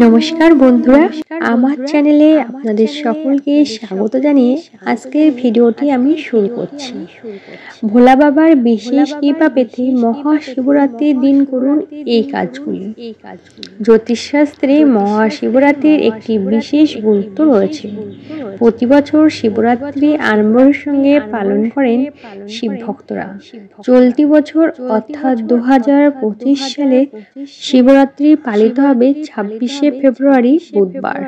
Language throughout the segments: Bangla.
নমস্কার বন্ধুরা, আমার চ্যানেলে আপনাদের সকলকে স্বাগত জানিয়ে আজকের ভিডিওটি আমি শুরু করছি। ভোলা বাবার বিশেষ কৃপা পেতে মহাশিবরাত্রির দিন করুন এই কাজগুলি। জ্যোতিষশাস্ত্রে মহাশিবরাত্রির একটি বিশেষ গুরুত্ব রয়েছে। প্রতি বছর শিবরাত্রি আড়ম্বরের সঙ্গে পালন করেন শিব ভক্তরা। চলতি বছর অর্থাৎ 2025 সালে শিবরাত্রি পালিত হবে 26শে ফেব্রুয়ারি বুধবার।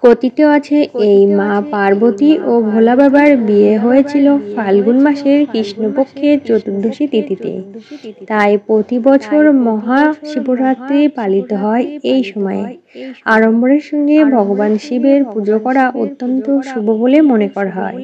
কথিত আছে এই মা পার্বতী ও ভোলা বাবার বিয়ে হয়েছিল ফাল্গুন মাসের কৃষ্ণপক্ষের চতুর্দশী তিথিতে। তাই প্রতি বছর মহাশিবরাত্রি পালিত হয় এই সময়ে। আড়ম্বরের সঙ্গে ভগবান শিবের পুজো করা অত্যন্ত শুভ বলে মনে করা হয়।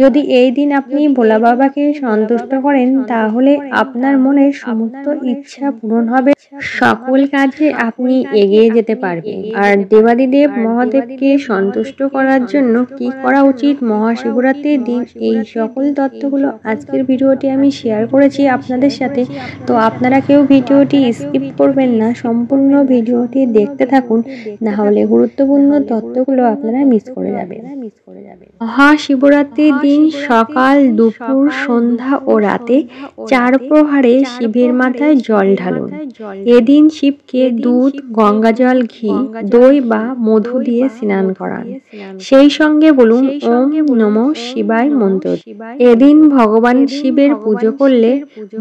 যদি এই দিন আপনি ভোলা বাবাকে সন্তুষ্ট করেন তাহলে আপনার মনের সমস্ত ইচ্ছা পূরণ হবে, সকল কাজে আপনি এগিয়ে যেতে পারবেন। আর দেবাদিদেব মহাদেবকে সন্তুষ্ট করার জন্য কি করা উচিত মহাশিবরাত্রির দিন, এই সকল তথ্যগুলো আজকের ভিডিওটি আমি শেয়ার করেছি আপনাদের সাথে। তো আপনারা কেউ ভিডিওটি স্কিপ করবেন না, সম্পূর্ণ ভিডিওটি দেখতে থাকুন, না হলে গুরুত্বপূর্ণ তথ্যগুলো আপনারা মিস করে যাবেন। মহাশিবরাত্রির দিন সকাল, দুপুর, সন্ধ্যা ও রাতে 4 প্রহারে শিবের মাথায় জল ঢালুন। এদিন শিবকে দুধ, গঙ্গাজল, ঘি, দই বা মধু দিয়ে স্নান করান। সেই সঙ্গে বলুন ওম নমঃ শিবায় মন্ত্র। এদিন ভগবান শিবের পুজো করলে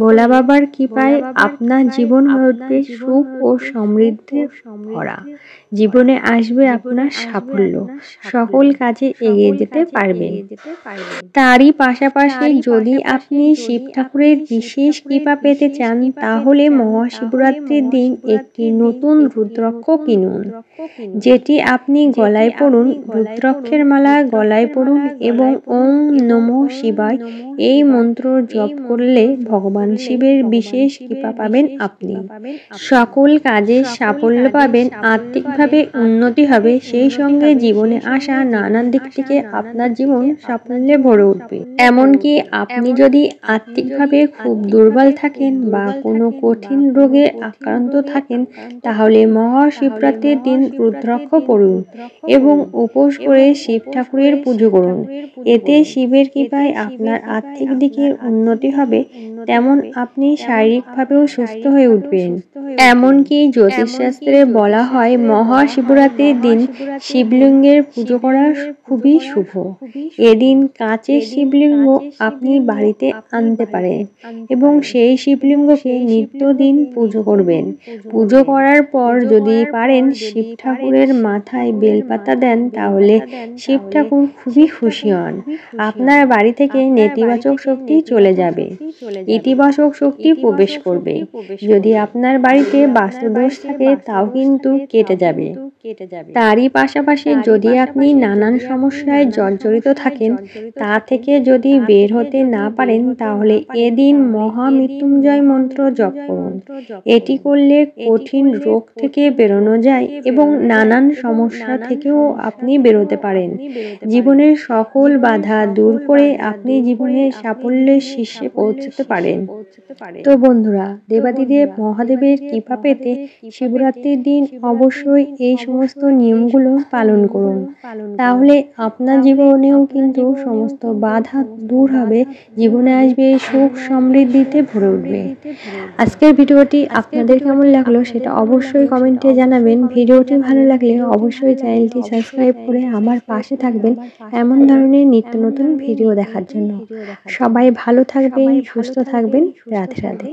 ভোলা বাবার কৃপায় আপনার জীবন হয়ে উঠবে সুখ ও সমৃদ্ধির ভরা। জীবনে আসবে আপনার সাফল্য, সকল কাজে এগিয়ে যেতে পারবেন। তারই পাশাপাশি যদি আপনি শিব ঠাকুরের বিশেষ কৃপা পেতে চান তাহলে মহাশিবরাত্রির দিন একটি নতুন রুদ্রাক্ষ কিনুন, যেটি আপনি গলায় পরুন। রুদ্রাক্ষের মালা গলায় পরুন এবং ওম নমঃ শিবায় এই মন্ত্র জপ করলে ভগবান শিবের বিশেষ কৃপা পাবেন আপনি। সকল কাজে সাফল্য পাবেন, আর্থিকভাবে উন্নতি হবে, সেই সঙ্গে জীবনে আসা নানান দিক থেকে আপনার জীবন সাফল্যে ভরে উঠবে। এমনকি আপনি যদি আর্থিকভাবে খুব দুর্বল থাকেন বা কোনো কঠিন রোগে আক্রান্ত থাকেন তাহলে মহাশিবরাত্রির দিন রুদ্রাক্ষ পড়ুন এবং উপোস করে শিব ঠাকুরের পুজো করুন। এতে শিবের কৃপায় আপনার আর্থিক দিকের উন্নতি হবে, তেমন আপনি শারীরিকভাবেও সুস্থ হয়ে উঠবেন। এমনকি জ্যোতিষশাস্ত্রে বলা হয় মহাশিবরাত্রির দিন শিবলিঙ্গের পুজো করা খুবই শুভ। এদিন কাঁচের শিবলিঙ্গ আপনি বাড়িতে আনতে পারেন এবং সেই শিবলিঙ্গকে নিত্যদিন পুজো করবেন। পুজো করার পর যদি পারেন শিব ঠাকুরের মাথায় বেলপাতা দেন তাহলে শিব ঠাকুর খুবই খুশি হন। আপনার বাড়ি থেকে নেতিবাচক শক্তি চলে যাবে, ইতিবাচক শক্তি প্রবেশ করবে। যদি আপনার বাড়িতে বাস্তুদোষ থাকে তাও কিন্তু কেটে যাবে। তারই পাশাপাশি যদি আপনি নানান সমস্যায় জর্জরিত থাকেন, তা থেকে যদি বের হতে না পারেন তাহলে এদিন মহামৃত্যুঞ্জয় মন্ত্র জপ করুন। এটি করলে কঠিন রোগ থেকে বেরোনো যায় এবং নানান সমস্যা থেকেও আপনি বেরোতে পারেন। জীবনের সকল বাধা দূর করে আপনি জীবনে সাফল্যের শীর্ষে পৌঁছতে পারেন। তো বন্ধুরা, দেবাদিদেব মহাদেবের কৃপা পেতে শিবরাত্রির দিন অবশ্যই এই সমস্ত নিয়মগুলো পালন করুন, তাহলে আপনার জীবনেও কিন্তু সমস্ত বাধা দূর হবে, জীবনে আসবে সুখ সমৃদ্ধিতে ভরে উঠবে। আজকের ভিডিওটি আপনাদের কেমন লাগলো সেটা অবশ্যই কমেন্টে জানাবেন। ভিডিওটি ভালো লাগলে অবশ্যই চ্যানেলটি সাবস্ক্রাইব করে আমার পাশে থাকবেন এমন ধরনের নিত্য নতুন ভিডিও দেখার জন্য। সবাই ভালো থাকবেন, সুস্থ থাকবেন। রাধে রাধে।